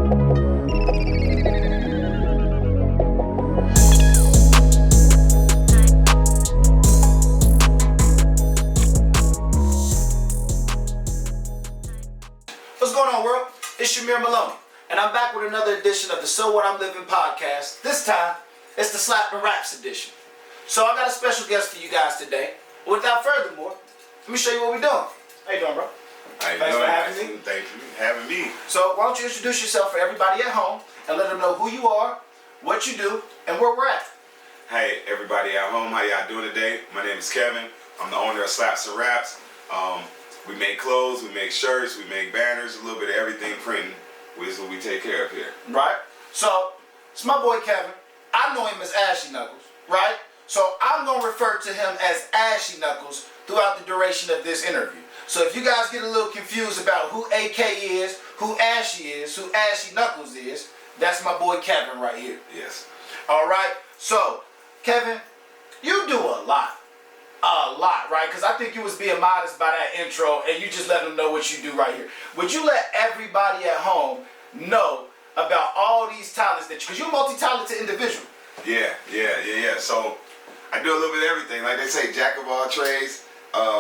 What's going on, world? It's Shamir Maloney, and I'm back with another edition of the So What I'm Living podcast. This time, it's the Slap and Raps edition. So I got a special guest for you guys today. Without furthermore, let me show you what we're doing. How you doing, bro? Thanks for having me. Thanks for having me. So why don't you introduce yourself for everybody at home and let them know who you are, what you do, and where we're at. Hey, everybody at home, how y'all doing today? My name is Kevin. I'm the owner of Slaps and Raps. We make clothes, we make shirts, we make banners, a little bit of everything printing, which is what we take care of here. Right? So, it's my boy Kevin. I know him as Ashy Knuckles, right? So I'm going to refer to him as Ashy Knuckles throughout the duration of this interview. So if you guys get a little confused about who AK is, who Ashy is, who Ashy Knuckles is, that's my boy Kevin right here. Yes. Alright? So, Kevin, you do a lot. A lot, right? Because I think you was being modest by that intro and you just let them know what you do right here. Would you let everybody at home know about all these talents that you, because you're a multi-talented individual. Yeah. So I do a little bit of everything. Like they say, jack of all trades,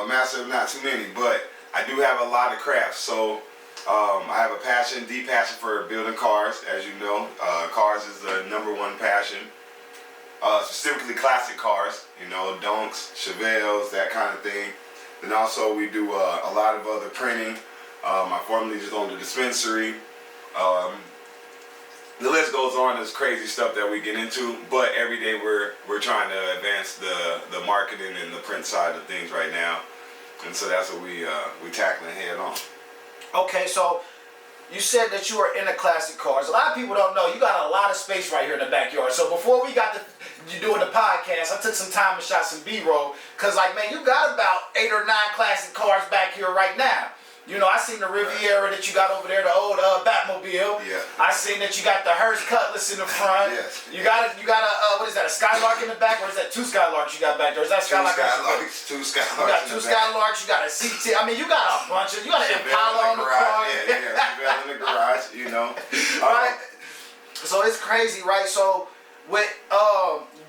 master of not too many. But I do have a lot of crafts. So I have a passion, deep passion for building cars. As you know, cars is the #1 passion. Specifically classic cars, you know, Donks, Chevelles, that kind of thing. Then also we do a lot of other printing. I formerly just owned a dispensary. The list goes on. There's crazy stuff that we get into, but every day we're trying to advance the marketing and the print side of things right now, and so that's what we tackling head on. Okay, so you said that you are into classic cars. A lot of people don't know you got a lot of space right here in the backyard. So before we got to you doing the podcast, I took some time and shot some B-roll, cause like, man, you got about 8 or 9 classic cars back here right now. You know, I seen the Riviera that you got over there, the old Batmobile. Yeah. I seen that you got the Hearst Cutlass in the front. Yes. You got a what is that? A Skylark in the back, or is that 2 Skylarks you got back there? Is that Skylark? Two Skylarks. You got 2 Skylarks. You got a CT. I mean, you got a bunch of. You got an Impala on the car. Yeah, Chevelle in the garage. You know. All right. So it's crazy, right? So with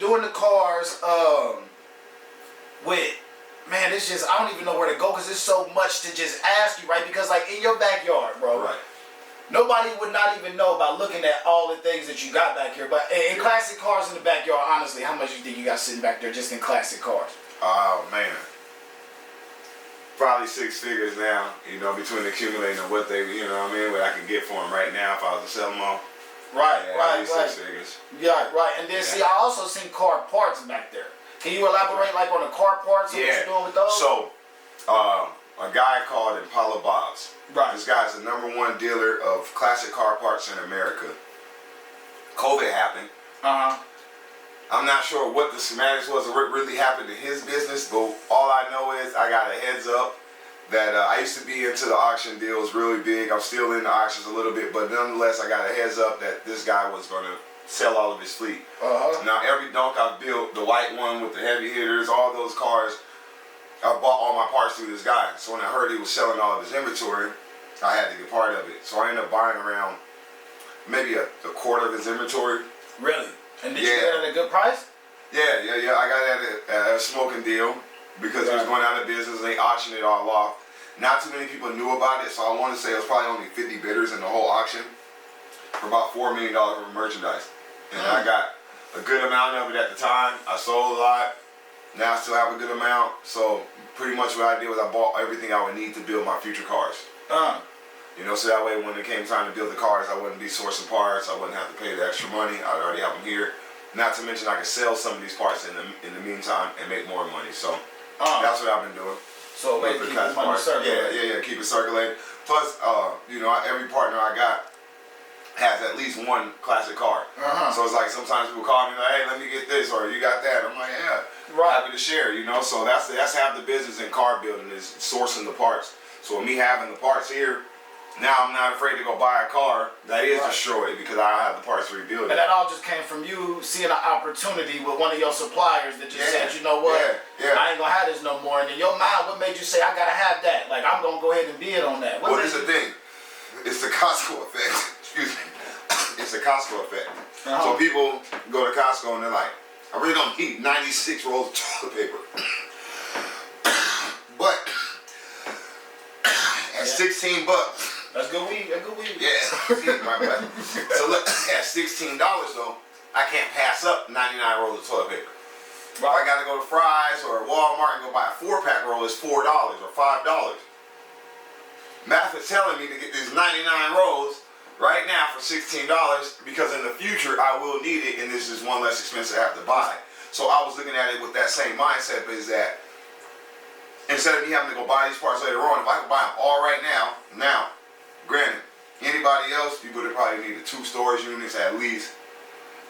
doing the cars, with. Man, it's just, I don't even know where to go because there's so much to just ask you, right? Because like in your backyard, bro, right. Nobody would not even know about looking at all the things that you got back here. But in classic cars in the backyard, honestly, how much you think you got sitting back there just in classic cars? Oh, man. Probably 6 figures now, you know, between accumulating and what they, you know what I mean, what I can get for them right now if I was to sell them all. Right, yeah, right. 6 figures. Yeah, right. And then see, I also seen car parts back there. Can you elaborate like on the car parts and what you're doing with those? So, a guy called Impala Bob's. Right. This guy's the #1 dealer of classic car parts in America. COVID happened. I'm not sure what the semantics was or what really happened in his business, but all I know is I got a heads up that I used to be into the auction deals really big. I'm still in the auctions a little bit, but nonetheless, I got a heads up that this guy was going to sell all of his fleet. Now every donk I've built, the white one with the heavy hitters, all those cars, I bought all my parts through this guy. So when I heard he was selling all of his inventory, I had to get part of it. So I ended up buying around maybe a quarter of his inventory. Really? And did you get it at a good price? Yeah. I got it at a smoking deal because it was going out of business and they auctioned it all off. Not too many people knew about it, so I want to say it was probably only 50 bidders in the whole auction for about $4 million of merchandise. And I got a good amount of it at the time. I sold a lot. Now I still have a good amount. So pretty much what I did was I bought everything I would need to build my future cars. You know, so that way when it came time to build the cars, I wouldn't be sourcing parts. I wouldn't have to pay the extra money. I'd already have them here. Not to mention I could sell some of these parts in the meantime and make more money. So that's what I've been doing. So maybe keep the money circulating. Yeah, keep it circulating. Plus, you know, every partner I got has at least 1 classic car. So it's like sometimes people call me like, hey, let me get this, or you got that. I'm like, yeah, happy to share, you know. So that's half the business in car building is sourcing the parts. So with me having the parts here, now I'm not afraid to go buy a car that is destroyed because I have the parts to rebuild it. And that all just came from you seeing an opportunity with one of your suppliers that just said, you know what, I ain't gonna have this no more. And in your mind, what made you say, I gotta have that? Like, I'm gonna go ahead and bid on that. Well, here's the thing. It's the Costco effect. Excuse me. Costco effect. So people go to Costco and they're like, I really don't need 96 rolls of toilet paper. But at 16 bucks. That's good weed. That's good weed. Yeah. So look, at $16 though, I can't pass up 99 rolls of toilet paper. If I gotta go to Fry's or Walmart and go buy a 4-pack roll, it's $4 or $5. Math is telling me to get these 99 rolls right now for $16 because in the future I will need it and this is one less expensive I have to buy. So I was looking at it with that same mindset, is that instead of me having to go buy these parts later on, if I could buy them all right now, granted, anybody else, you would have probably needed 2 storage units at least.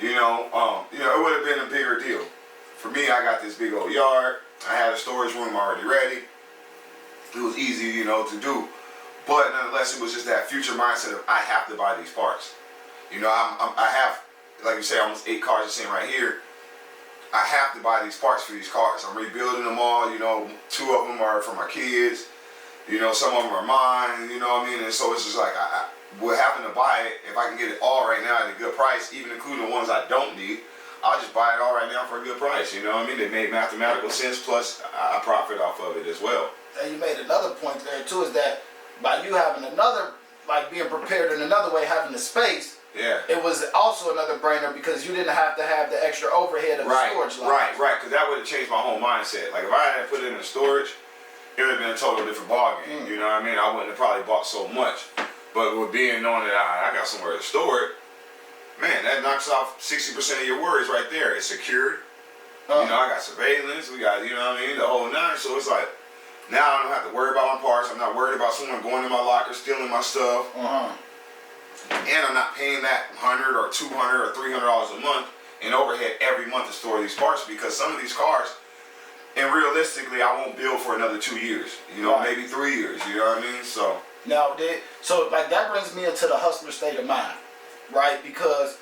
It would have been a bigger deal. For me, I got this big old yard. I had a storage room already ready. It was easy, to do. But nonetheless, it was just that future mindset of I have to buy these parts. I have, like you say, almost 8 cars sitting right here. I have to buy these parts for these cars. I'm rebuilding them all. 2 of them are for my kids. Some of them are mine. You know what I mean? And so it's just like we're having to buy it. If I can get it all right now at a good price, even including the ones I don't need, I'll just buy it all right now for a good price. You know what I mean? It made mathematical sense. Plus, I profit off of it as well. And you made another point there too, is that by you having another, like being prepared in another way, having the space, it was also another brainer because you didn't have to have the extra overhead of the storage line. Right, because that would have changed my whole mindset. Like if I had put it in storage, it would have been a total different ballgame. You know what I mean? I wouldn't have probably bought so much. But with being knowing that I got somewhere to store it, man, that knocks off 60% of your worries right there. It's secured. I got surveillance. We got, the whole nine. So it's like, now I don't have to worry about my parts. I'm not worried about someone going in my locker, stealing my stuff. And I'm not paying that $100 or $200 or $300 a month in overhead every month to store these parts, because some of these cars, and realistically, I won't build for another 2 years. Maybe 3 years. You know what I mean? So now, that brings me into the hustler state of mind, right? Because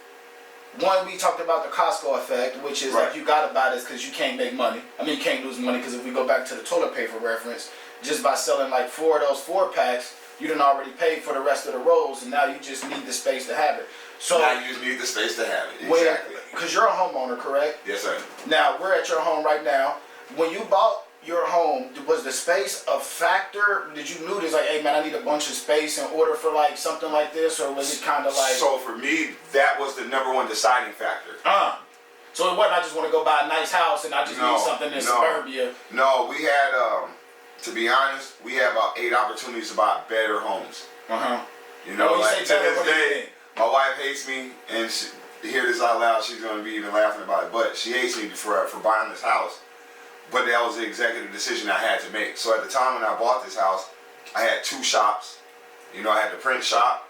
one, we talked about the Costco effect, which is like you gotta buy this because you can't make money. I mean, you can't lose money, because if we go back to the toilet paper reference, just by selling like 4 of those 4-packs, you done already paid for the rest of the rolls, and now you just need the space to have it. So now you just need the space to have it. Exactly. Because you're a homeowner, correct? Yes, sir. Now, we're at your home right now. When you bought your home, was the space a factor? Did you knew this, like, hey man, I need a bunch of space in order for like something like this, or was it kind of like? So for me, that was the #1 deciding factor. So it wasn't I just want to go buy a nice house and I just need something in suburbia. No, we had, to be honest, we had about 8 opportunities to buy better homes. Like to this day, my wife hates me, and to hear this out loud, she's gonna be even laughing about it. But she hates me for buying this house. But that was the executive decision I had to make. So at the time when I bought this house, I had 2 shops. I had the print shop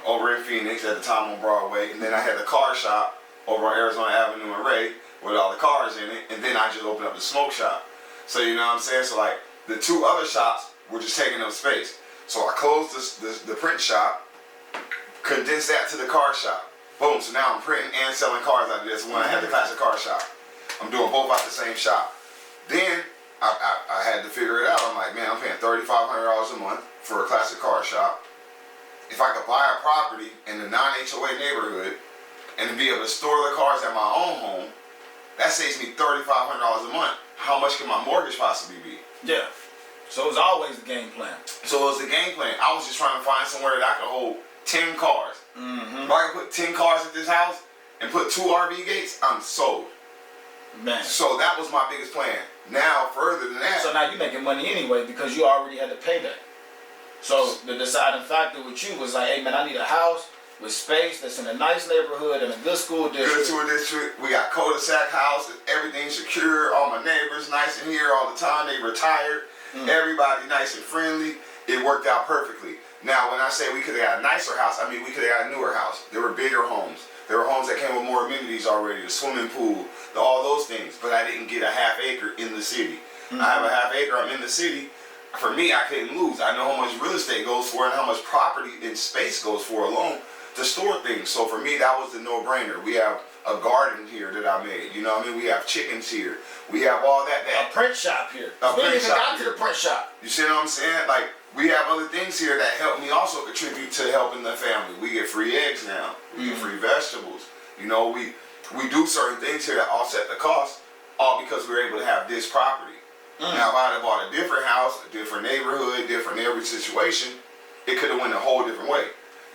over in Phoenix at the time on Broadway, and then I had the car shop over on Arizona Avenue in Ray with all the cars in it, and then I just opened up the smoke shop. So you know what I'm saying? So like the 2 other shops were just taking up space. So I closed the print shop, condensed that to the car shop. Boom, so now I'm printing and selling cars out of this when I had the classic car shop. I'm doing both out the same shop. Then I had to figure it out. I'm like, man, I'm paying $3,500 a month for a classic car shop. If I could buy a property in the non-HOA neighborhood and be able to store the cars at my own home, that saves me $3,500 a month. How much can my mortgage possibly be? Yeah. So it was always the game plan. So it was the game plan. I was just trying to find somewhere that I could hold 10 cars. If I could put 10 cars at this house and put 2 RV gates, I'm sold. Man. So that was my biggest plan. Now, further than that. So now you're making money anyway because you already had to pay that. So the deciding factor with you was like, hey man, I need a house with space that's in a nice neighborhood and a good school district. Good school district. We got cul-de-sac house. Everything's secure. All my neighbors nice in here all the time. They retired. Everybody nice and friendly. It worked out perfectly. Now, when I say we could have got a nicer house, I mean we could have got a newer house. There were bigger homes. There were homes that came with more amenities already, the swimming pool, all those things. But I didn't get a half acre in the city. I have a half acre, I'm in the city. For me, I couldn't lose. I know how much real estate goes for and how much property and space goes for alone to store things. So for me, that was the no-brainer. We have a garden here that I made. You know what I mean? We have chickens here. We have all that. A print shop here. A we print even shop got here. to the print shop. You see what I'm saying? Like, we have other things here that help me also contribute to helping the family. We get free eggs now. We get free vegetables. You know, we do certain things here that offset the cost, all because we're able to have this property. Now, if I had bought a different house, a different neighborhood, different every situation, it could have went a whole different way.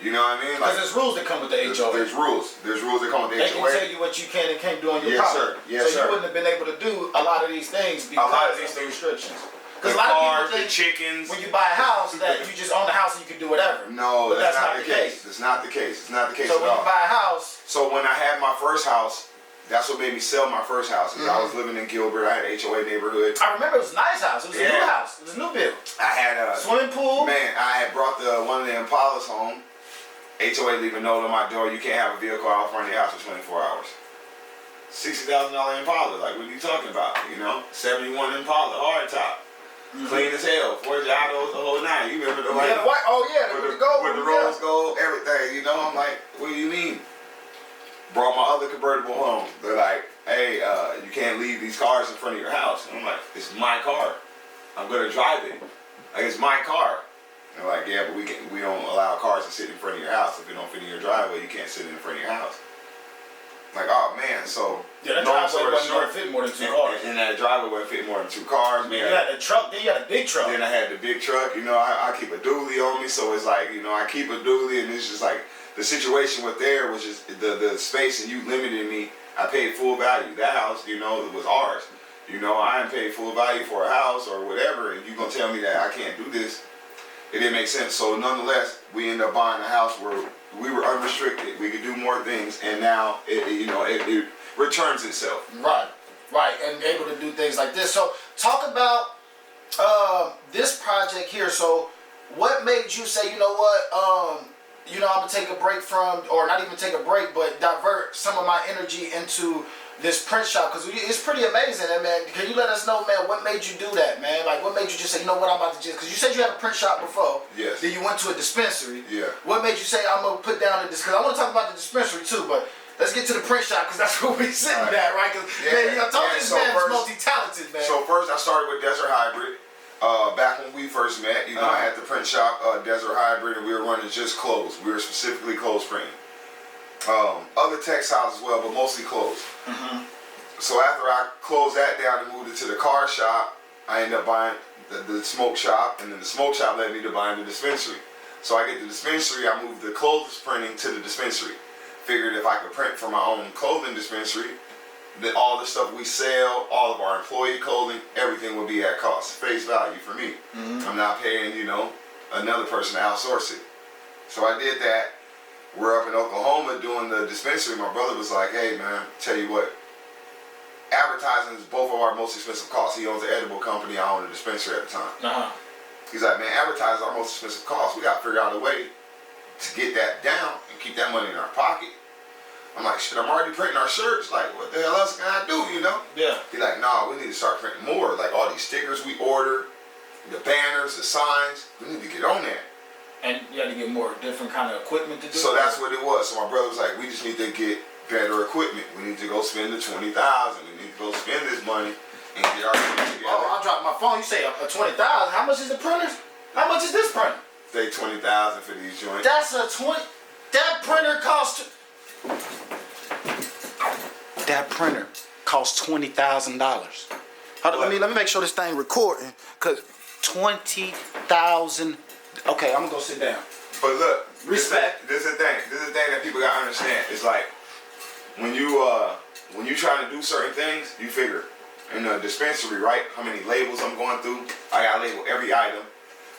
You know what I mean? Because there's rules that come with the HOA. There's rules. There's rules that come with the HOA. They can tell you what you can and can't do on your property. Yes, so you wouldn't have been able to do a lot of these things because of the restrictions. Because a lot of people think chickens. when you buy a house that you just own the house and you can do whatever. No, but that's not the case. It's not the case. It's not the case so at all. when you buy a house. So when I had my first house, that's what made me sell my first house. I was living in Gilbert. I had an HOA neighborhood. I remember it was a nice house. It was a new house. It was a new build. I had a swimming pool. Man, I had brought one of the Impalas home. HOA leave a note on my door. You can't have a vehicle out front of your house for 24 hours. $60,000 Impala. Like, what are you talking about? You know, 71 Impala, hard top. Clean as hell, Ford Autos, the whole nine. You remember the white? Yeah, the white. Oh yeah, with the gold, with the rose gold, everything. You know, I'm like, what do you mean? Brought my other convertible home. They're like, hey, you can't leave these cars in front of your house. And I'm like, it's my car. I'm gonna drive it. Like, it's my car. And they're like, yeah, but we don't allow cars to sit in front of your house. If it don't fit in your driveway, you can't sit in front of your house. Like, oh man, so yeah, that driveway wasn't fit more than 2 cars. And that driveway wouldn't fit more than 2 cars. Man, you had the truck, then you had a big truck. Then I had the big truck. You know, I keep a dually on me, so it's like, you know, I keep a dually, and it's just like the situation with there was just the space, and you limited me. I paid full value. That house, you know, it was ours. You know, I didn't pay full value for a house or whatever, and you gonna tell me that I can't do this? It didn't make sense. So nonetheless, we ended up buying a house where we were unrestricted. We could do more things, and now it returns itself. Right, and able to do things like this. So talk about this project here. So what made you say, you know what, I'm gonna take a break from, or not even take a break, but divert some of my energy into this print shop, because it's pretty amazing. And man, can you let us know, man, what made you do that, man? Like, what made you just say, you know what, I'm about to just, because you said you had a print shop before. Yes. Then you went to a dispensary. Yeah. What made you say, I'm gonna put down this, because I want to talk about the dispensary too, but let's get to the print shop, because that's where we're sitting at, right? Because man, I told you this man is multi-talented, man. So first I started with Desert Hybrid. Back when we first met, you know, I had the print shop, Desert Hybrid, and we were running just clothes. We were specifically clothes printing. Other textiles as well, but mostly clothes. So after I closed that down and moved it to the car shop, I ended up buying the smoke shop, and then the smoke shop led me to buying the dispensary. So I get the dispensary, I moved the clothes printing to the dispensary. Figured if I could print for my own clothing dispensary, that all the stuff we sell, all of our employee clothing, everything would be at cost, face value for me. I'm not paying, you know, another person to outsource it. So I did that. We're up in Oklahoma doing the dispensary. My brother was like, hey man, tell you what, advertising is both of our most expensive costs. He owns an edible company, I owned a dispensary at the time. He's like, man, advertising is our most expensive cost. We got to figure out a way to get that down and keep that money in our pocket. I'm like, shit, I'm already printing our shirts. Like, what the hell else can I do, you know? Yeah. He's like, nah, we need to start printing more. Like, all these stickers we order, the banners, the signs, we need to get on that. And you had to get more different kind of equipment to do So that? that's what it was. So my brother was like, we just need to get better equipment. We need to go spend the $20,000. We need to go spend this money and get our shit together. Oh, I dropped my phone. You say a $20,000. How much is the printer? How much is this printer? Say $20,000 for these joints. That's a 20. That printer cost. That printer cost $20,000. Let me make sure this thing recording, cause $20,000. Okay, I'm gonna go sit down. But look, respect. This is the thing. This is the thing that people gotta understand. It's like when you try to do certain things, you figure in a dispensary, right? How many labels I'm going through? I gotta label every item.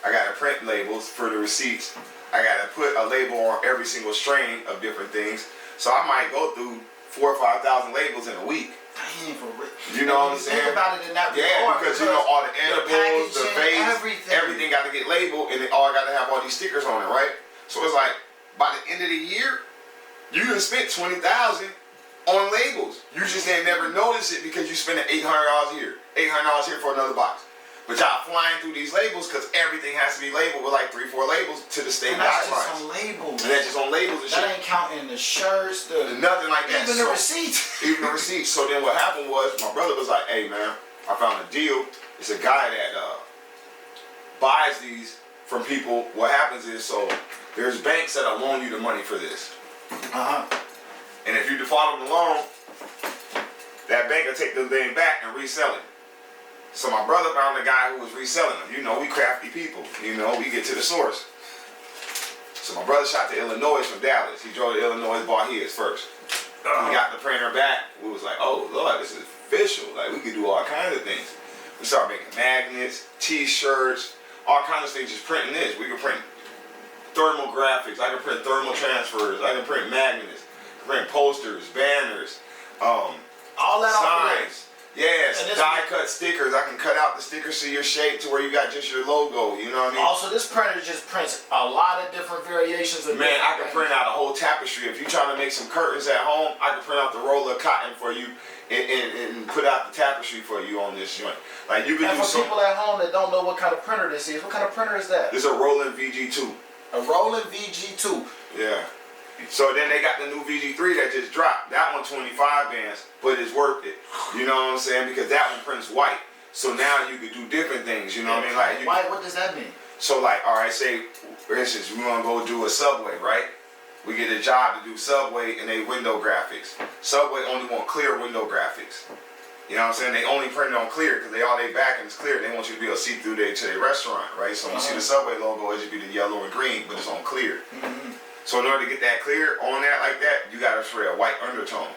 I gotta print labels for the receipts. I gotta put a label on every single strain of different things. So I might go through 4,000 or 5,000 labels in a week. Dang, for real. You know what I'm saying? Think about it in that regard, because you know all the edibles, the vapes, everything got to get labeled, and it all got to have all these stickers on it, right? So it's like by the end of the year, you done spent $20,000 on labels. You just ain't never noticed it because you spending $800 here, $800 here for another box. But y'all flying through these labels because everything has to be labeled with like 3-4 labels to the state guidelines. And that's just on labels. And that's just on labels and shit. That ain't counting the shirts, nothing like that. Even the receipts. Even the receipts. So then what happened was my brother was like, hey man, I found a deal. It's a guy that buys these from people, what happens is, so there's banks that'll loan you the money for this. And if you default on the loan, that bank will take the thing back and resell it. So my brother found a guy who was reselling them. You know, we crafty people. You know, we get to the source. So my brother shot to Illinois from Dallas. He drove to Illinois, bought his first. We got the printer back. We was like, oh Lord, this is official. Like, we could do all kinds of things. We started making magnets, t-shirts, all kinds of things, just printing this. We could print thermal graphics. I can print thermal transfers. I can print magnets. Print posters, banners, all that signs. Yes, die cut stickers. I can cut out the stickers to your shape to where you got just your logo. You know what I mean? Also, this printer just prints a lot of different variations of. Man, I can print out a whole tapestry. If you're trying to make some curtains at home, I can print out the roll of cotton for you and put out the tapestry for you on this joint. Like, you can do for people at home that don't know what kind of printer this is, what kind of printer is that? This is a Roland VG2. A Roland VG2. Yeah. So then they got the new VG3 that just dropped. That one 25 bands, but it's worth it. You know what I'm saying? Because that one prints white. So now you could do different things. You know what I mean? Like, white. What does that mean? So like, all right, say for instance, we want to go do a Subway, right? We get a job to do Subway and they window graphics. Subway only want clear window graphics. You know what I'm saying? They only print it on clear because they all they back and it's clear. They want you to be able to see through to their restaurant, right? So you see the Subway logo, it should be the yellow and green, but it's on clear. So in order to get that clear on that like that, you gotta spray a white undertone.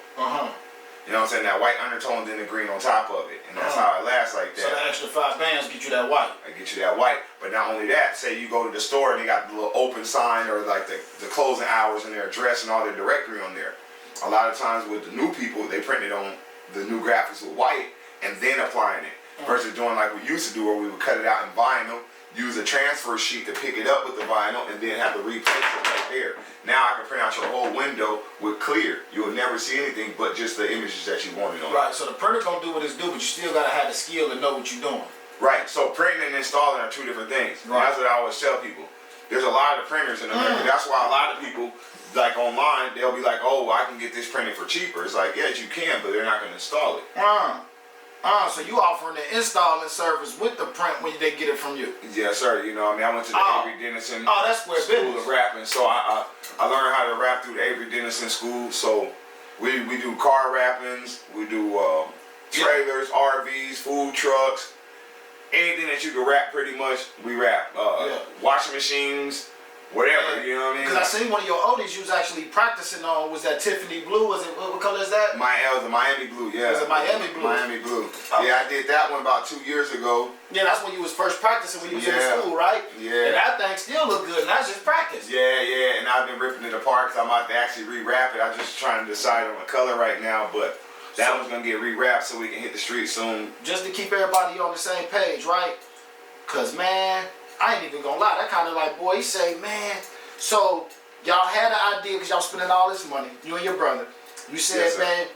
You know what I'm saying? That white undertone, then the green on top of it. And that's how it lasts like that. So the extra 5 bands get you that white. I get you that white. But not only that, say you go to the store and they got the little open sign or like the closing hours and their address and all their directory on there. A lot of times with the new people, they print it on the new graphics with white and then applying it. Versus doing like we used to do where we would cut it out in vinyl, use a transfer sheet to pick it up with the vinyl, and then have to replace it right there. Now I can print out your whole window with clear. You will never see anything but just the images that you wanted on. Right, so the printer gonna do what it's do, but you still gotta have the skill to know what you're doing. Right, so printing and installing are two different things. Right. That's what I always tell people. There's a lot of printers in America. That's why a lot of people, like online, they'll be like, oh, I can get this printed for cheaper. It's like, yes, you can, but they're not gonna install it. So you offering the installing service with the print when they get it from you? Yes, sir. You know what I mean? I went to the Avery Dennison that's where School of Rapping. So I learned how to rap through the Avery Dennison School. So we do car rappings, we do trailers, RVs, food trucks, anything that you can rap pretty much, we rap. Washing machines, whatever, you know what I mean? Because I seen one of your oldies you was actually practicing on, was that Tiffany Blue? Was it, what color is that? The Miami Blue, yeah. Was it Miami Blue? Miami Blue. Yeah, I did that one about 2 years ago. Yeah, that's when you was first practicing when you was in school, right? Yeah. And that thing still look good, and that's just practice. Yeah, and I've been ripping it apart because I'm about to actually re-wrap it. I'm just trying to decide on the color right now, but that one's going to get re-wrapped so we can hit the street soon. Just to keep everybody on the same page, right? Because, man, I ain't even going to lie. That kind of like, boy, he say, man, so y'all had an idea because y'all spending all this money, you and your brother. You said, man,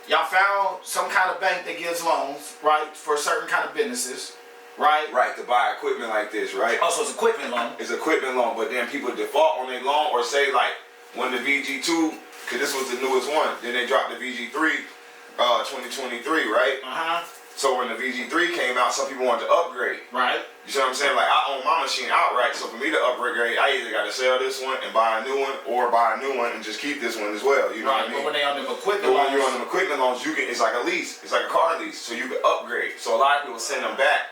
y'all found some kind of bank that gives loans, right, for certain kind of businesses, right? Right, to buy equipment like this, right? Oh, so it's equipment loan. It's equipment loan, but then people default on their loan or say like when the VG2, because this was the newest one, then they dropped the VG3 2023, right? So when the VG3 came out, some people wanted to upgrade. Right. You see what I'm saying? Like, I own my machine outright, so for me to upgrade, I either got to sell this one and buy a new one, or buy a new one and just keep this one as well. You know what I mean? But when they on them equipment loans, when you're on them equipment loans, you can. It's like a lease. It's like a car lease, so you can upgrade. So a lot of people send them back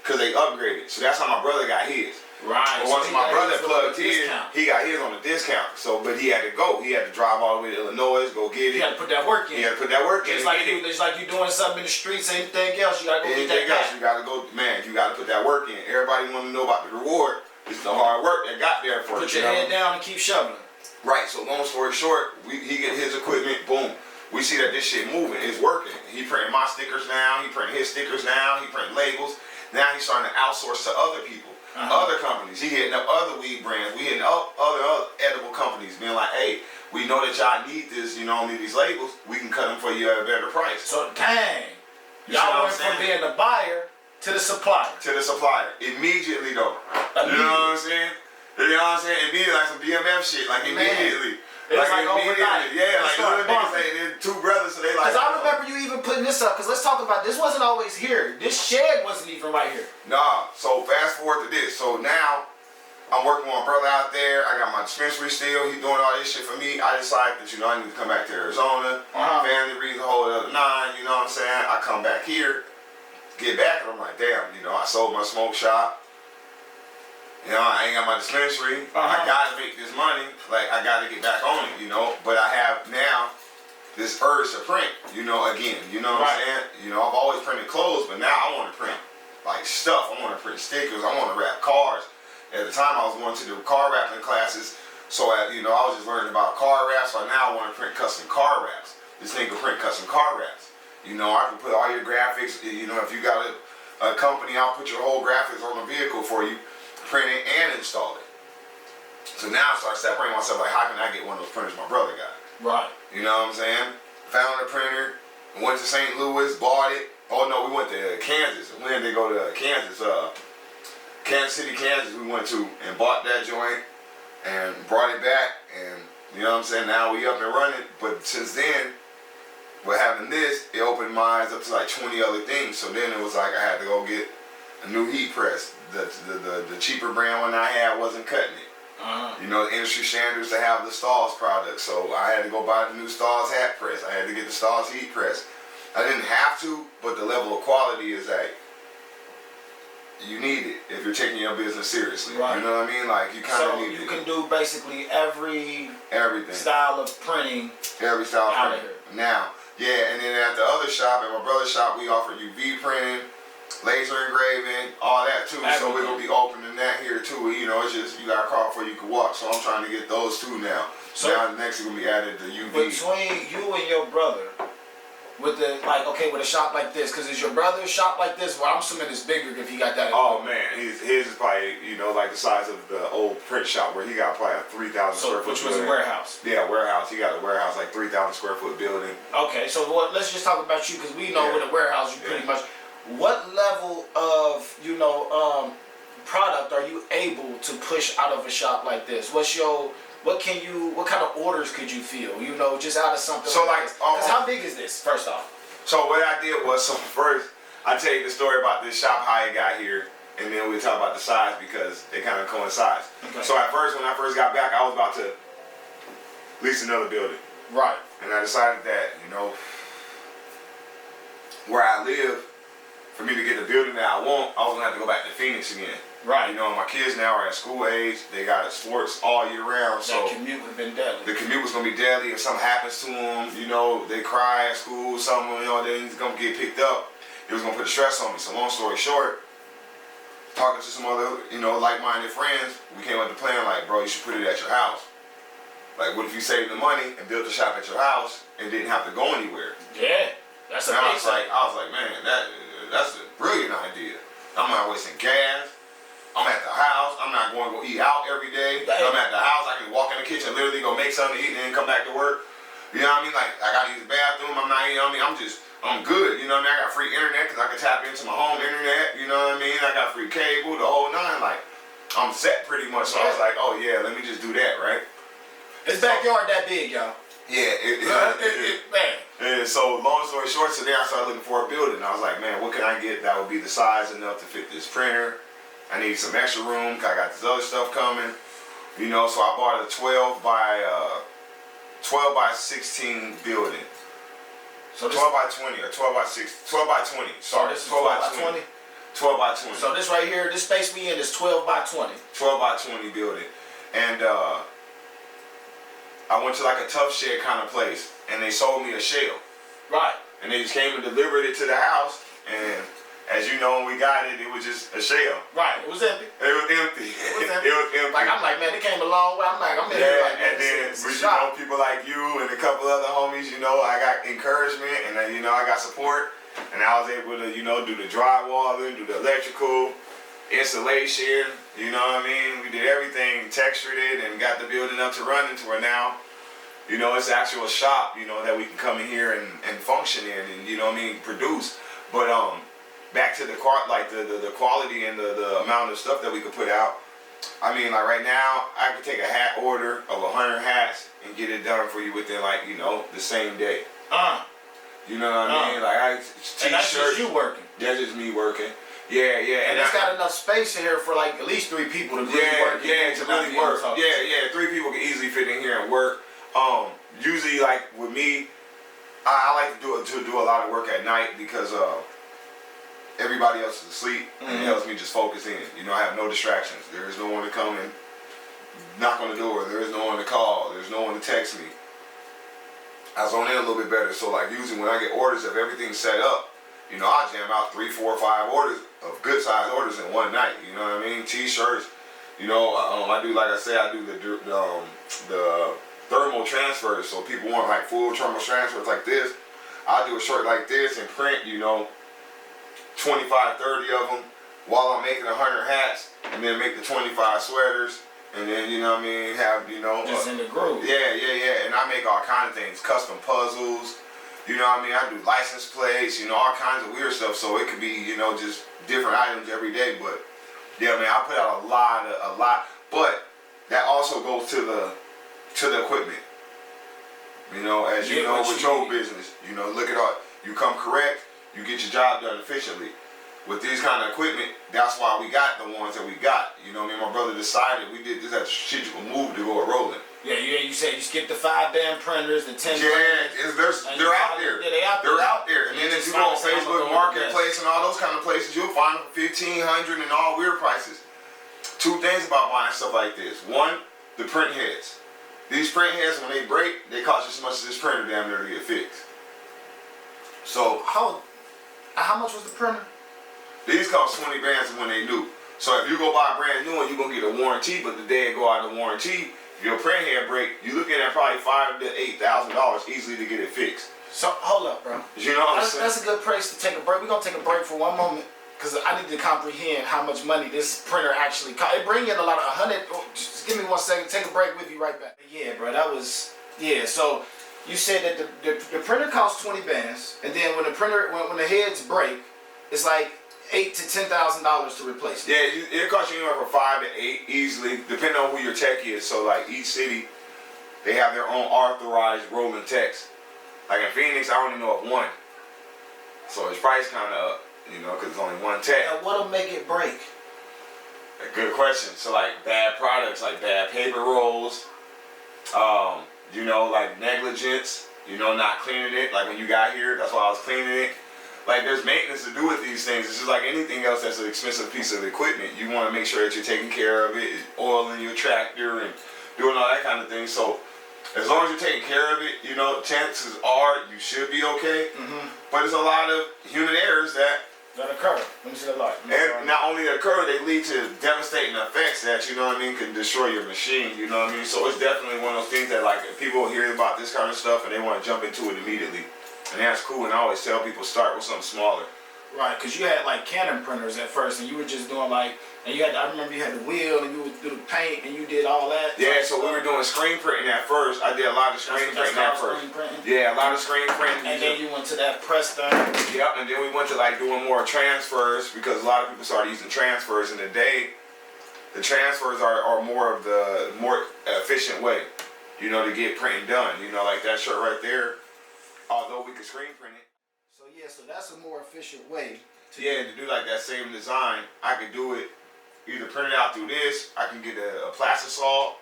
because they upgraded. So that's how my brother got his. Right. But once my brother plugged his, he got his on a discount. So, but he had to go. He had to drive all the way to Illinois, go get it. He had to put that work in. He had to put that work in. It's like you doing something in the streets, anything else, you gotta go get that back. You gotta go, man, you gotta put that work in. Everybody wanna know about the reward. It's the hard work that got there for Put your head down and keep shoveling. Right, so long story short, he get his equipment, boom. We see that this shit moving, it's working. He printing my stickers now, he printing his stickers now, he printing labels. Now he's starting to outsource to other people. Other companies, he hitting up other weed brands, we hitting up other edible companies, being like, hey, we know that y'all need this, you know, need these labels, we can cut them for you at a better price. So dang, y'all went from being the buyer to the supplier. To the supplier, immediately though. You know what I'm saying? You know what I'm saying? Immediately, like some BMF shit, like immediately. It's like overnight. Yeah, like little niggas say they're two brothers, so they like. Because I remember you even putting this up. Because let's talk about this. Wasn't always here. This shed wasn't even right here. Nah. So fast forward to this. So now I'm working with my brother out there. I got my dispensary still. He's doing all this shit for me. I decided that, you know, I need to come back to Arizona. Family reason, whole other nine, you know what I'm saying? I come back here, get back, and I'm like, damn, you know, I sold my smoke shop. You know, I ain't got my dispensary. I gotta make this money. Like, I gotta get back on it, you know? But I have now this urge to print, you know, again. You know what I'm saying? You know, I've always printed clothes, but now I want to print, like, stuff. I want to print stickers. I want to wrap cars. At the time, I was going to do car wrapping classes, so you know, I was just learning about car wraps. So now I want to print custom car wraps. This thing can print custom car wraps. You know, I can put all your graphics. You know, if you got a company, I'll put your whole graphics on the vehicle for you, print it and install it. So now I start separating myself. Like, how can I get one of those printers my brother got? Right. You know what I'm saying? Found a printer, went to St. Louis, bought it. Oh no, we went to Kansas. We had to go to Kansas. Kansas City, Kansas, we went to and bought that joint and brought it back, and you know what I'm saying, now we up and running. But since then, with having this, it opened my eyes up to like 20 other things. So then it was like I had to go get a new heat press. The cheaper brand one I had wasn't cutting it. You know, the industry standards to have the Stahls product. So I had to go buy the new Stahls hat press. I had to get the Stahls heat press. I didn't have to, but the level of quality is like, you need it if you're taking your business seriously. Right. You know what I mean? Like, you kind of need it. So you can do basically everything style of printing. Every style of out printing. Of here. Now, yeah, and then at the other shop, at my brother's shop, we offer UV printing, laser engraving, all that too. Everything. So we're gonna be opening that here too. You know, it's just you got a crawl before you can walk. So I'm trying to get those two now. So now next is gonna be added the UV. Between you and your brother, with the, like, okay, with a shop like this, because is your brother's shop like this? Well, I'm assuming it's bigger if he got that. Oh man, his is probably, you know, like the size of the old print shop where he got probably a 3,000 square foot. Which was a warehouse. Yeah, warehouse. He got a warehouse, like 3,000 square foot building. Okay, so let's just talk about you, because we know with a warehouse you pretty much. What level of, you know, product are you able to push out of a shop like this? What kind of orders could you feel? You know, just out of something. So like because how big is this? First off. So what I did was, so first I tell you the story about this shop, how it got here, and then we'll talk about the size because they kind of coincide. Okay. So at first, when I first got back, I was about to lease another building. Right. And I decided that, you know, where I live, for me to get the building that I want, I was gonna have to go back to Phoenix again. Right. You know, my kids now are at school age. They got sports all year round. So that commute would have been deadly. The commute was gonna be deadly. If something happens to them, you know, they cry at school, something, you know, they're gonna get picked up. It was gonna put the stress on me. So long story short, talking to some other, you know, like-minded friends, we came up with the plan like, bro, you should put it at your house. Like, what if you saved the money and built the shop at your house and didn't have to go anywhere? Yeah, that's a big thing. I was like, man, that's a brilliant idea. I'm not wasting gas. I'm at the house. I'm not going to go eat out every day. I'm at the house. I can walk in the kitchen, literally go make something to eat, and then come back to work. You know what I mean? Like, I got to use the bathroom. I'm not, you know what I mean? I'm good. You know what I mean? I got free internet because I can tap into my home internet. You know what I mean? I got free cable, the whole nine. Like, I'm set pretty much. So I was like, oh yeah, let me just do that, right? His backyard that big, y'all. Yeah. And so, long story short, so then I started looking for a building. I was like, man, what can I get that would be the size enough to fit this printer? I need some extra room because I got this other stuff coming. You know, so I bought a 12 by 16 building. So 12 by 20 or 12 by 20. Sorry, this is 12 by 20? 12 by 20. So this right here, this space we in is 12 by 20. 12 by 20 building. And I went to like a tough shed kind of place and they sold me a shell. Right. And they just came and delivered it to the house, and as you know, when we got it, it was just a shell. Right, it was empty. It was empty. It was empty. Like, I'm like, man, it came a long way. I'm in here like, man, and then, you know, people like you and a couple other homies, you know, I got encouragement, and then, you know, I got support, and I was able to, you know, do the drywalling, do the electrical, installation, you know what I mean? We did everything, textured it, and got the building up to running to where now, you know, it's actual shop, you know, that we can come in here and function in and, you know what I mean, produce. But back to the quality and the amount of stuff that we could put out. I mean, like right now, I could take a hat order of 100 hats and get it done for you within, like, you know, the same day. You know what I mean? Like, and that's just you working. That's just me working. Yeah, yeah. And it's got enough space in here for like at least 3 people to really work. Yeah, to really work. Yeah, 3 people can easily fit in here and work. Usually, like with me, I like to do a lot of work at night because everybody else is asleep, and it helps me just focus in. You know, I have no distractions. There is no one to come and knock on the door. There is no one to call. There's no one to text me. I zone in a little bit better. So like usually when I get orders of everything set up, you know, I jam out 3, 4, 5 orders of good size orders in one night. You know what I mean? T-shirts. You know, I do, like I said, I do the thermal transfers. So people want like full thermal transfers like this. I do a shirt like this and print, you know, 25, 30 of them while I'm making 100 hats, and then make the 25 sweaters. And then, you know what I mean, have, you know. Just in the groove. Yeah. And I make all kinds of things, custom puzzles. You know what I mean? I do license plates, you know, all kinds of weird stuff. So it could be, you know, just different items every day. But yeah, man, I put out a lot. But that also goes to the equipment. You know, as you know, with your business, you know, look at all, you come correct, you get your job done efficiently. With these kind of equipment, that's why we got the ones that we got. You know what I mean? My brother decided we did this as a strategical move to go rolling. Yeah, you said you skipped the 5 damn printers, the 10 they're out there. Yeah, they're out there. And then if you go on Facebook Marketplace and all those kind of places, you'll find them for $1,500 and all weird prices. 2 things about buying stuff like this. 1, the print heads. These print heads, when they break, they cost as much as this printer damn near to get fixed. So how much was the printer? These cost 20 bands when they new. So if you go buy a brand new one, you're going to get a warranty, but the day it go out of warranty, if your print head break, you're looking at probably $5,000 to $8,000 easily to get it fixed. So hold up, bro. You know what I'm saying? That's a good place to take a break. We're going to take a break for one moment because I need to comprehend how much money this printer actually costs. It bring in a lot of 100. Just give me 1 second. Take a break with you right back. Yeah, bro, that was, so you said that the printer costs 20 bands, and then when the heads break, it's like $8,000 to $10,000 to replace it. Yeah, it costs you anywhere from 5 to 8 easily, depending on who your tech is. So like each city, they have their own authorized rolling techs. Like in Phoenix, I only know of 1. So its price kind of up, you know, because it's only 1 tech. Now what'll make it break? A good question. So like bad products, like bad paper rolls, you know, like negligence, you know, not cleaning it. Like when you got here, that's why I was cleaning it. Like there's maintenance to do with these things. It's just like anything else that's an expensive piece of equipment. You want to make sure that you're taking care of it, oiling your tractor and doing all that kind of thing. So as long as you're taking care of it, you know, chances are you should be okay. But there's a lot of human errors that occur. Let me see the light. And not only that occur, they lead to devastating effects that, you know what I mean, can destroy your machine, you know what I mean? So it's definitely one of those things that like people hear about this kind of stuff and they want to jump into it immediately. And that's cool, and I always tell people start with something smaller. Right, because you had like Canon printers at first, and you were just doing like, and you had, I remember you had the wheel, and you would do the paint, and you did all that. Yeah, so we were doing screen printing at first. I did a lot of screen printing at first. Yeah, a lot of screen printing. And then you went to that press thing. Yep, and then we went to like doing more transfers because a lot of people started using transfers, and today the transfers are more of the more efficient way, you know, to get printing done. You know, like that shirt right there. Although we could screen print it. So yeah, so that's a more efficient way. To do like that same design. I could do it, either print it out through this, I can get a plastisol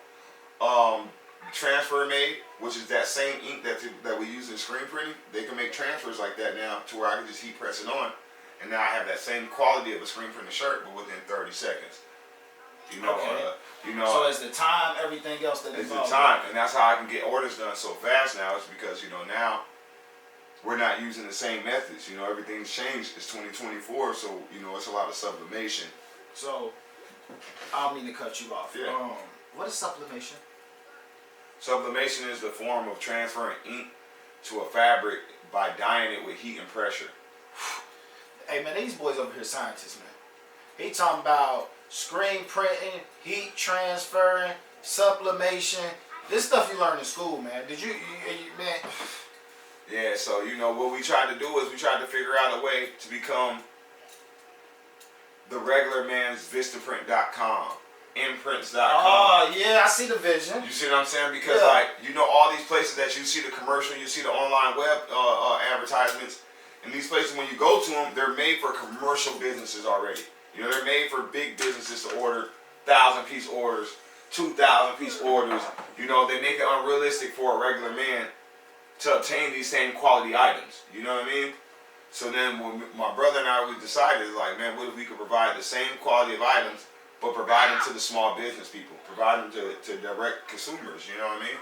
transfer made, which is that same ink that we use in screen printing. They can make transfers like that now to where I can just heat press it on. And now I have that same quality of a screen printed shirt, but within 30 seconds. You know, so it's the time, everything else that it's the time, and that's how I can get orders done so fast now. Is because, you know, now we're not using the same methods. You know, everything's changed. It's 2024, so, you know, it's a lot of sublimation. So, I don't mean to cut you off. Yeah. What is sublimation? Sublimation is the form of transferring ink to a fabric by dyeing it with heat and pressure. Hey, man, these boys over here scientists, man. He talking about screen printing, heat transferring, sublimation. This stuff you learn in school, man. Did you man? Yeah, so, you know, what we tried to do is we tried to figure out a way to become the regular man's Vistaprint.com, imprints.com. Oh, yeah, I see the vision. You see what I'm saying? Because, like, you know, all these places that you see the commercial, you see the online web advertisements, And these places, when you go to them, they're made for commercial businesses already. You know, they're made for big businesses to order 1,000-piece orders, 2,000-piece orders. You know, they make it unrealistic for a regular man to obtain these same quality items. You know what I mean? So then when my brother and I, we decided, like, man, what if we could provide the same quality of items, but provide them to the small business people, provide them to direct consumers, you know what I mean?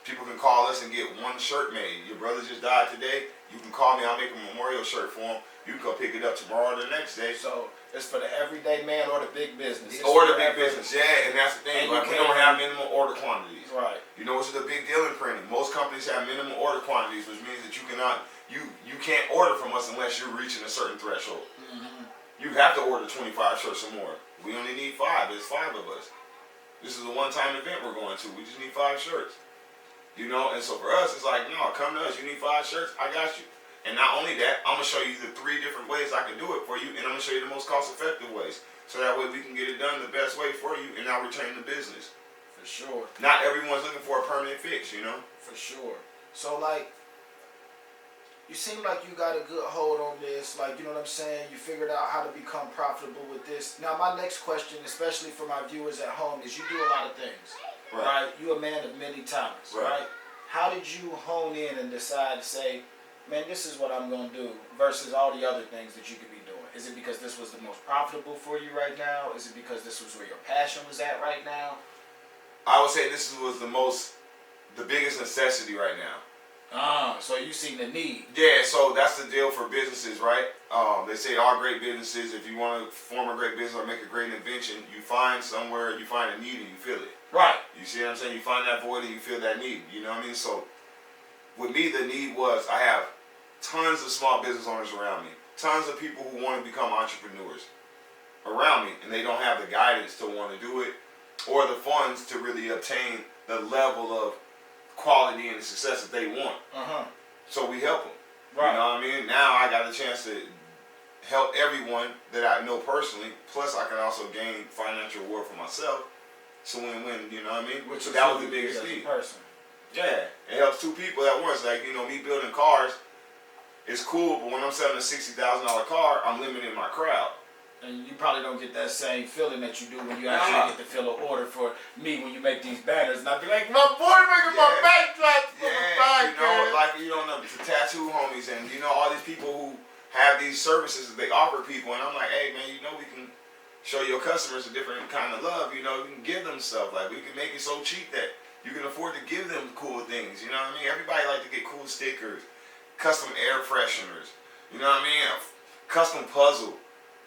People can call us and get one shirt made. Your brother just died today. You can call me. I'll make a memorial shirt for him. You can go pick it up tomorrow or the next day. So it's for the everyday man or the big business. Or the big business, yeah. And that's the thing. Like, we don't have minimum order quantities. Right. You know, which is a big deal in printing. Most companies have minimum order quantities, which means that you cannot, you can't order from us unless you're reaching a certain threshold. Mm-hmm. You have to order 25 shirts or more. We only need 5. There's 5 of us. This is a one-time event we're going to. We just need 5 shirts. You know, and so for us, it's like, no, come to us. You need 5 shirts? I got you. And not only that, I'm going to show you the 3 different ways I can do it for you, and I'm going to show you the most cost-effective ways. So that way we can get it done the best way for you, and now retain the business. For sure. Not everyone's looking for a permanent fix, you know? For sure. So, like, you seem like you got a good hold on this. Like, you know what I'm saying? You figured out how to become profitable with this. Now, my next question, especially for my viewers at home, is you do a lot of things. Right? You're a man of many talents, right? How did you hone in and decide to say, man, this is what I'm going to do versus all the other things that you could be doing? Is it because this was the most profitable for you right now? Is it because this was where your passion was at right now? I would say this was the biggest necessity right now. So you seen the need. Yeah, so that's the deal for businesses, right? They say all great businesses, if you want to form a great business or make a great invention, you find somewhere, you find a need and you feel it. Right. You see what I'm saying? You find that void and you feel that need. You know what I mean? So with me, the need was I have tons of small business owners around me. Tons of people who want to become entrepreneurs around me, and they don't have the guidance to want to do it or the funds to really obtain the level of quality and the success that they want. So we help them. Right. You know what I mean? Now I got a chance to help everyone that I know personally, plus I can also gain financial reward for myself. So win-win, you know what I mean? Which that was the biggest need. Person. Yeah, it helps 2 people at once. Like, you know, me building cars is cool, but when I'm selling a $60,000 car, I'm limiting my crowd. And you probably don't get that same feeling that you do when you actually get to fill an order for me when you make these banners. And I be like, my boy making my backdrop for the podcast. You know, like, you know, the tattoo homies and, you know, all these people who have these services that they offer people. And I'm like, hey, man, you know, we can show your customers a different kind of love. You know, we can give them stuff. Like, we can make it so cheap that you can afford to give them cool things. You know what I mean? Everybody like to get cool stickers, custom air fresheners. You know what I mean? A custom puzzle.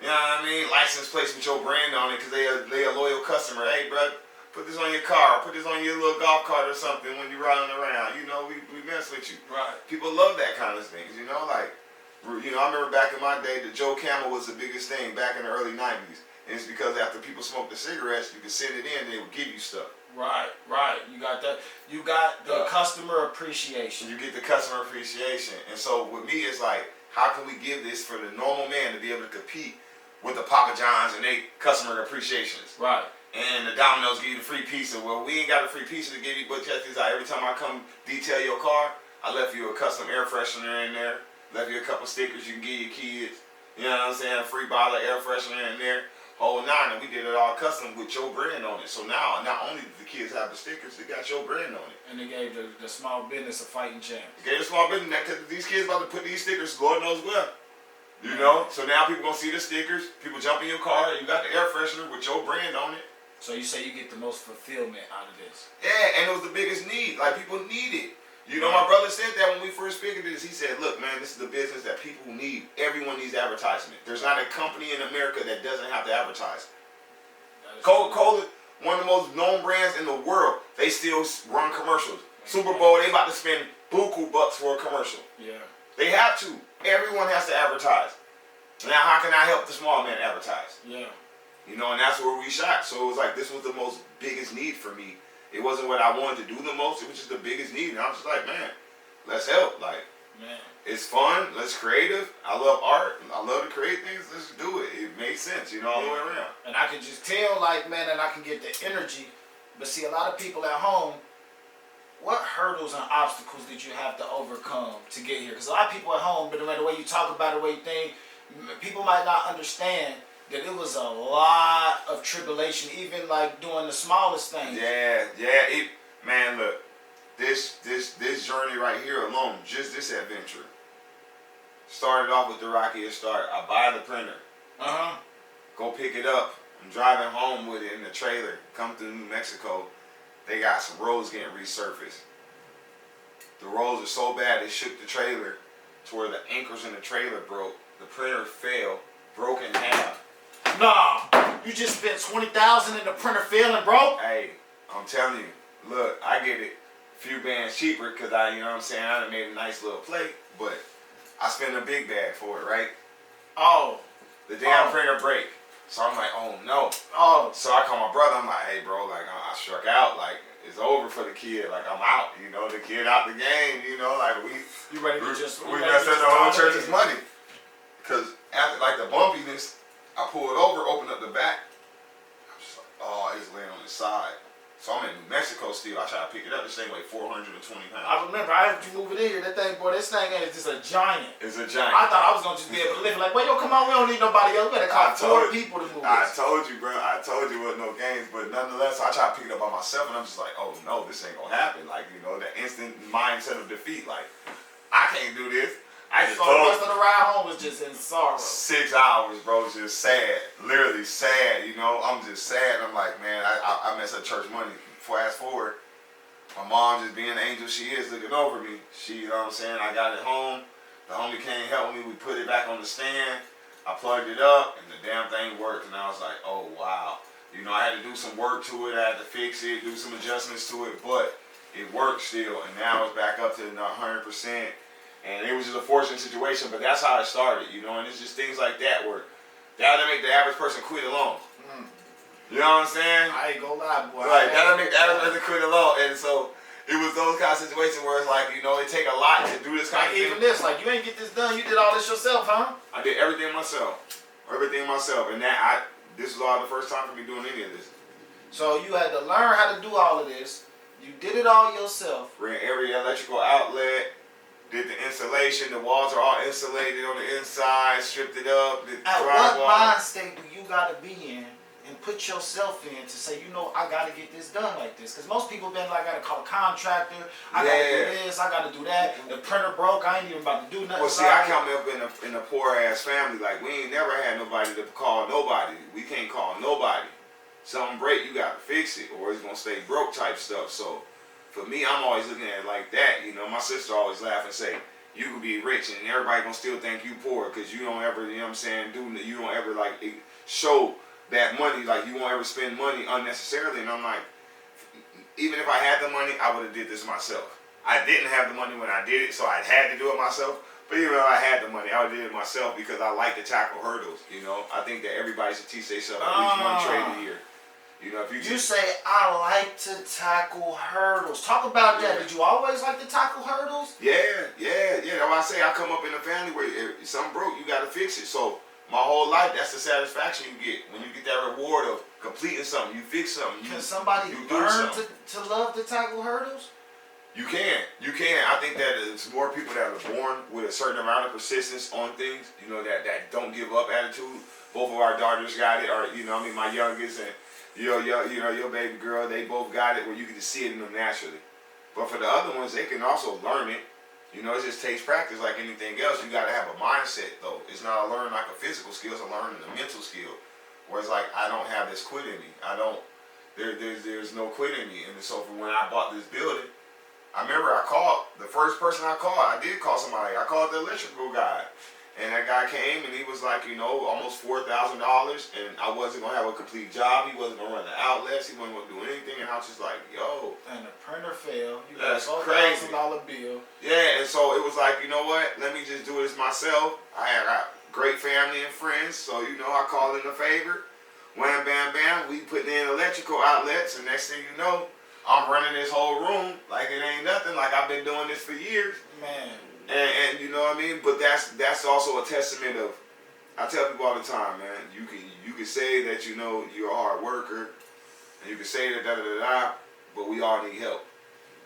You know what I mean? License plates with your brand on it because they a loyal customer. Hey, bro, put this on your car. Put this on your little golf cart or something when you're riding around. You know, we mess with you. Right. People love that kind of things. You know, like, you know, I remember back in my day, the Joe Camel was the biggest thing back in the early 90s. And it's because after people smoked the cigarettes, you could send it in and they would give you stuff. Right. You got that. You got the customer appreciation. You get the customer appreciation. And so with me, it's like, how can we give this for the normal man to be able to compete with the Papa John's and they customer appreciations? Right. And the Domino's give you the free pizza. Well, we ain't got a free pizza to give you, but check this out. Every time I come detail your car, I left you a custom air freshener in there. Left you a couple stickers you can give your kids. You know what I'm saying? A free bottle of air freshener in there. Whole 9, and we did it all custom with your brand on it. So now, not only did the kids have the stickers, they got your brand on it. And they gave the small business a fighting chance. They gave the small business that, because these kids about to put these stickers, Lord knows where. You know? So now people gonna see the stickers, people jump in your car, and you got the air freshener with your brand on it. So you say you get the most fulfillment out of this? Yeah, and it was the biggest need. Like, people need it. You know, my brother said that when we first figured this. He said, look, man, this is the business that people need. Everyone needs advertisement. There's not a company in America that doesn't have to advertise. Coca-Cola, one of the most known brands in the world, they still run commercials. Super Bowl, they about to spend buku bucks for a commercial. Yeah. They have to. Everyone has to advertise. Now, how can I help the small man advertise? Yeah. You know, and that's where we shot. So it was like, this was the most biggest need for me. It wasn't what I wanted to do the most. It was just the biggest need. And I was just like, man, let's help. Like, man, it's fun. Let's creative. I love art. I love to create things. Let's do it. It made sense, you know, all the way around. And I can just tell, like, man, and I can get the energy. But see, a lot of people at home, what hurdles and obstacles did you have to overcome to get here? Because a lot of people at home, but the way you talk about it, the way you think, people might not understand that it was a lot of tribulation, even like doing the smallest things. Yeah. Man, look, this journey right here alone, just this adventure, started off with the rockiest start. I buy the printer. Go pick it up. I'm driving home with it in the trailer. Come through New Mexico. They got some roads getting resurfaced. The roads are so bad they shook the trailer to where the anchors in the trailer broke. The printer fell, broke in half. Nah, you just spent $20,000 and the printer fell and broke? Hey, I'm telling you, look, I get it a few bands cheaper because I, you know what I'm saying, I done made a nice little plate, but I spent a big bag for it, right? Oh. The damn printer break. So I'm like, oh no. Oh. So I call my brother, I'm like, hey bro, like I struck out, like it's over for the kid, like I'm out, you know, the kid out the game, you know, like we messed up the whole church's money. Cause after like the bumpiness, I pulled over, opened up the back. I was just like, oh, it's laying on the side. So I'm in New Mexico still. I try to pick it up. This thing weighed 420 pounds. I remember, I had you move it in here. That thing, boy, this thing is just a giant. It's a giant. I thought I was going to just be able to lift it. Like, well, yo, come on, we don't need nobody else. We got to call 4 people to move I this. told you, bro. I told you it wasn't no games. But nonetheless, I try to pick it up by myself. And I'm just like, oh, no, this ain't going to happen. Like, you know, the instant mindset of defeat. Like, I can't do this. I just so the rest of the ride home was just in sorrow. 6 hours, bro, just sad. Literally sad, you know. I'm just sad. I'm like, man, I messed up church money. Fast forward, my mom just being the angel she is looking over me. She, you know what I'm saying, I got it home. The homie came help me. We put it back on the stand. I plugged it up and the damn thing worked. And I was like, oh, wow. You know, I had to do some work to it. I had to fix it, do some adjustments to it. But it worked still. And now it's back up to 100%. And it was just a fortunate situation. But that's how it started, you know. And it's just things like that where that'll make the average person quit alone. You know what I'm saying? I ain't gonna lie, boy. Like, that'll make the average person quit alone. And so it was those kind of situations where it's like, you know, it take a lot to do this kind of thing. Even this, like, you ain't get this done. You did all this yourself, huh? I did everything myself. And this was all the first time for me doing any of this. So you had to learn how to do all of this. You did it all yourself. Ran every electrical outlet. Did the insulation. The walls are all insulated on the inside. Stripped it up. Did At drywall. what mind state do you gotta be in and put yourself in to say, you know, I gotta get this done like this? Because most people been like, I gotta call a contractor, I gotta do this, I gotta do that. The printer broke, I ain't even about to do nothing. Well, see, I come up in a poor ass family. Like, we ain't never had nobody to call nobody. We can't call nobody. Something break, you gotta fix it, or it's gonna stay broke type stuff. So for me, I'm always looking at it like that. You know, my sister always laugh and say, you could be rich and everybody gonna still think you poor because you don't ever, you know what I'm saying, you don't ever like show that money, like you won't ever spend money unnecessarily. And I'm like, even if I had the money, I would have did this myself. I didn't have the money when I did it, so I had to do it myself. But even if I had the money, I would have did it myself because I like to tackle hurdles. You know, I think that everybody should teach themselves at least one trade a year. You know, if you say, I like to tackle hurdles. Talk about that. Did you always like to tackle hurdles? Yeah. That's why I say I come up in a family where if something broke, you got to fix it. So my whole life, that's the satisfaction you get when you get that reward of completing something. You fix something. Can somebody learn to love to tackle hurdles? You can. I think that it's more people that are born with a certain amount of persistence on things. You know, that don't give up attitude. Both of our daughters got it, or you know, I mean, my youngest and your baby girl, they both got it where you can just see it in them naturally. But for the other ones, they can also learn it. You know, it just takes practice like anything else. You got to have a mindset, though. It's not a learn like a physical skill. It's a learning a mental skill. Where it's like, I don't have this quit in me. There's no quit in me. And so from when I bought this building, I remember the first person I called, I did call somebody. I called the electrical guy. And that guy came and he was like, you know, almost $4,000. And I wasn't going to have a complete job. He wasn't going to run the outlets. He wasn't going to do anything. And I was just like, yo. And the printer failed. You got a $4,000 bill. Yeah, and so it was like, you know what? Let me just do this myself. I got great family and friends. So, you know, I called in a favor. Wham, bam, bam. We put in electrical outlets. And next thing you know, I'm running this whole room like it ain't nothing. Like I've been doing this for years. Man. And you know what I mean? But that's also a testament of, I tell people all the time, man, you can say that, you know, you're a hard worker, and you can say that but we all need help.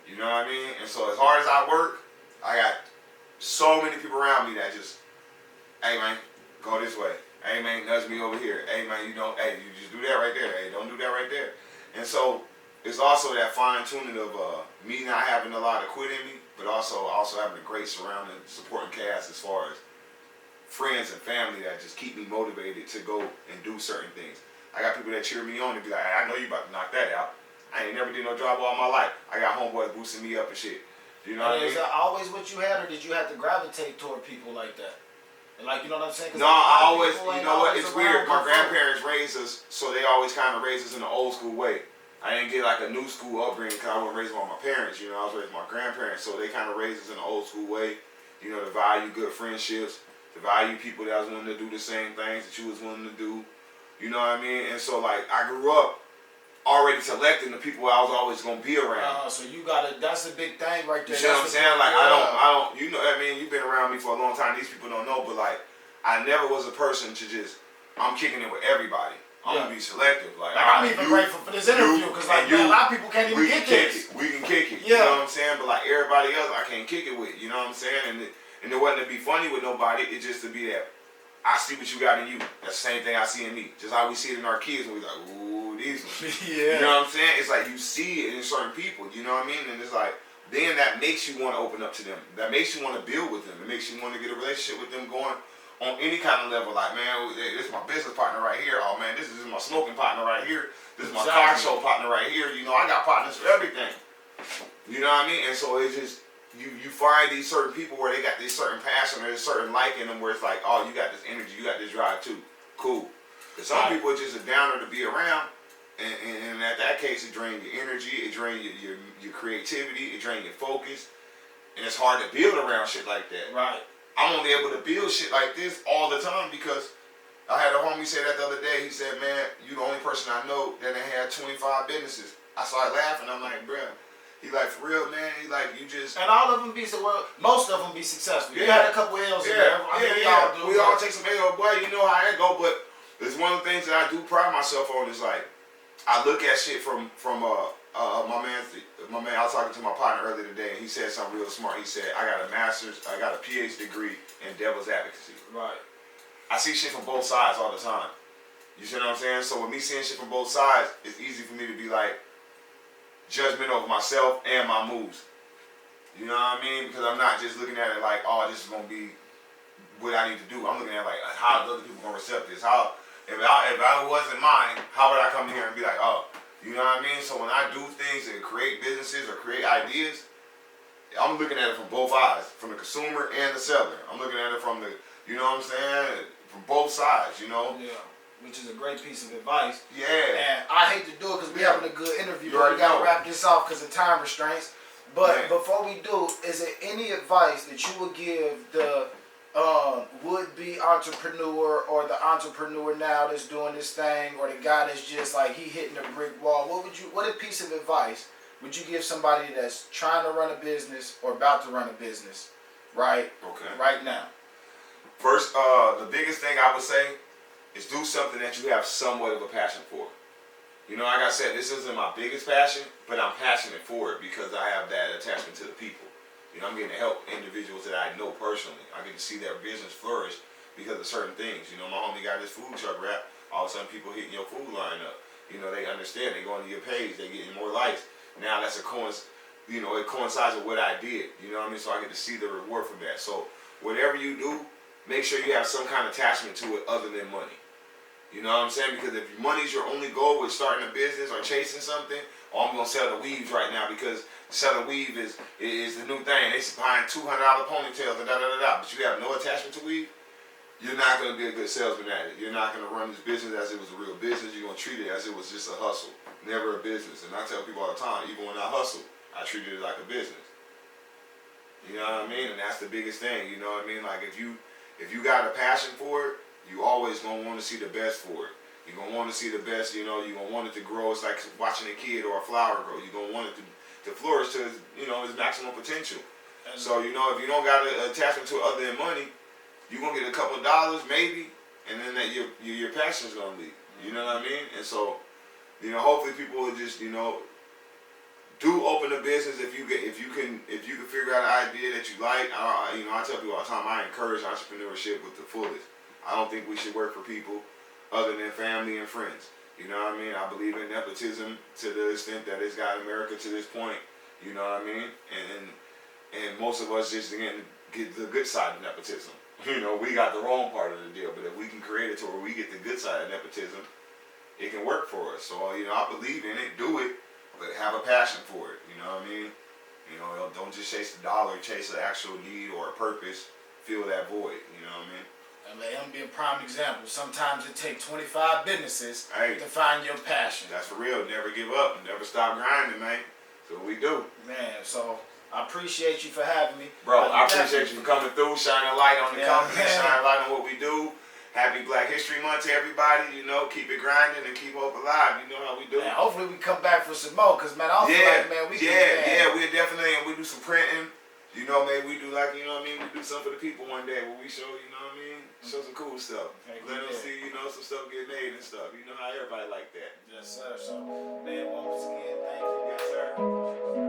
You know what I mean? And so as hard as I work, I got so many people around me that just, hey man, go this way. Hey man, nudge me over here. Hey man, you just do that right there. Hey, don't do that right there. And so it's also that fine tuning of me not having a lot of quit in me, but also having a great surrounding, supporting cast as far as friends and family that just keep me motivated to go and do certain things. I got people that cheer me on and be like, hey, I know you about to knock that out. I ain't never did no job all my life. I got homeboys boosting me up and shit. You know what I mean? Is that always what you had, or did you have to gravitate toward people like that? Like, you know what I'm saying? No, I always, you know what, it's weird. My grandparents raised us, so they always kind of raised us in the old school way. I didn't get like a new school upbringing because I wasn't raised by my parents, you know, I was raised by my grandparents, so they kind of raised us in the old school way, you know, to value good friendships, to value people that was willing to do the same things that you was willing to do, you know what I mean? And so, like, I grew up already selecting the people I was always going to be around. So you gotta, that's a big thing right there. You see what I'm saying? Like, I don't, you know, I mean, you've been around me for a long time, these people don't know, but like, I never was a person to just, I'm kicking it with everybody. I'm gonna be selective. Like I'm even grateful for this interview because like man, a lot of people can't even get this. We can kick it. You know what I'm saying? But like everybody else, I can't kick it with. You know what I'm saying? And it wasn't to be funny with nobody. It's just to be that I see what you got in you. That's the same thing I see in me. Just how we see it in our kids when we like, ooh, these ones. You know what I'm saying? It's like you see it in certain people. You know what I mean? And it's like then that makes you want to open up to them. That makes you want to build with them. It makes you want to get a relationship with them going on any kind of level. Like, man, this is my business partner right here. Oh man, this is my smoking partner right here. This is my car show partner right here. You know, I got partners for everything. You know what I mean? And so it's just you find these certain people where they got this certain passion or this certain like in them where it's like, oh, you got this energy, you got this drive too. Cool. Because some people are just a downer to be around, and at that case, it drains your energy, it drains your creativity, it drains your focus, and it's hard to build around shit like that. Right. I'm only able to build shit like this all the time because I had a homie say that the other day. He said, man, you the only person I know that had 25 businesses. I started laughing. I'm like, bruh. He like, for real, man. He like, you just... And all of them be, well, most of them be successful. You had a couple L's in there. We all take some L, boy. You know how that go. But it's one of the things that I do pride myself on is like, I look at shit from my man, I was talking to my partner earlier today, and he said something real smart. He said, I got a PhD degree in devil's advocacy. Right. I see shit from both sides all the time. You see what I'm saying? So with me seeing shit from both sides, it's easy for me to be like, judgmental of myself and my moves. You know what I mean? Because I'm not just looking at it like, oh, this is going to be what I need to do. I'm looking at it like, how are other people going to accept this? How, if I wasn't mine, how would I come here and be like, oh, you know what I mean? So when I do things and create businesses or create ideas, I'm looking at it from both eyes, from the consumer and the seller. I'm looking at it from the, you know what I'm saying, from both sides, you know? Yeah, which is a great piece of advice. Yeah. And I hate to do it because we're having a good interview, but we got to wrap this off because of time restraints. But before we do, is there any advice that you would give the would-be entrepreneur or the entrepreneur now that's doing this thing, or the guy that's just like he hitting a brick wall? What a piece of advice would you give somebody that's trying to run a business or about to run a business right now? First, the biggest thing I would say is do something that you have somewhat of a passion for. You know, like I said, this isn't my biggest passion, but I'm passionate for it because I have that attachment to the people. You know, I'm getting to help individuals that I know personally. I get to see their business flourish because of certain things. You know, my homie got this food truck rap. All of a sudden, people hitting your food line up. You know, they understand. They go into your page. They getting more likes. Now that's it coincides with what I did. You know what I mean? So I get to see the reward from that. So whatever you do, make sure you have some kind of attachment to it other than money. You know what I'm saying? Because if money's your only goal with starting a business or chasing something, oh, I'm going to sell the weaves right now because selling weave is the new thing. They buying $200 ponytails and da-da-da-da. But you have no attachment to weave, you're not going to be a good salesman at it. You're not going to run this business as it was a real business. You're going to treat it as it was just a hustle, never a business. And I tell people all the time, even when I hustle, I treat it like a business. You know what I mean? And that's the biggest thing. You know what I mean? Like if you got a passion for it, you always gonna want to see the best for it. You're gonna want to see the best, you know, you're gonna want it to grow. It's like watching a kid or a flower grow. You're gonna want it to flourish to its, you know, its maximum potential. And so, you know, if you don't got an attachment to it other than money, you're gonna get a couple of dollars maybe, and then that your passion's gonna leave. You know what I mean? And so, you know, hopefully people will just, you know, do open a business if you can figure out an idea that you like. I tell people all the time, I encourage entrepreneurship with the fullest. I don't think we should work for people other than family and friends. You know what I mean? I believe in nepotism to the extent that it's got America to this point. You know what I mean? And most of us just again get the good side of nepotism. You know, we got the wrong part of the deal. But if we can create it to where we get the good side of nepotism, it can work for us. So I believe in it. Do it, but have a passion for it. You know what I mean? You know, don't just chase the dollar. Chase an actual need or a purpose. Fill that void. You know what I mean? And let him be a prime example. Sometimes it takes 25 businesses to find your passion. That's for real. Never give up. Never stop grinding, man. That's what we do. Man, so I appreciate you for having me. Bro, I appreciate you for coming through, shining a light on the company, shining a light on what we do. Happy Black History Month to everybody. You know, keep it grinding and keep hope alive. You know how we do. Man, hopefully we come back for some more, because, man, I feel like, man, we we're definitely, and we do some printing. You know, maybe we do like, you know what I mean? We do something for the people one day where we show, you know what I mean? Show some cool stuff. Let them see, you know, some stuff get made and stuff. You know how everybody like that. Yes, sir. So, man, once again, thank you. Yes, sir.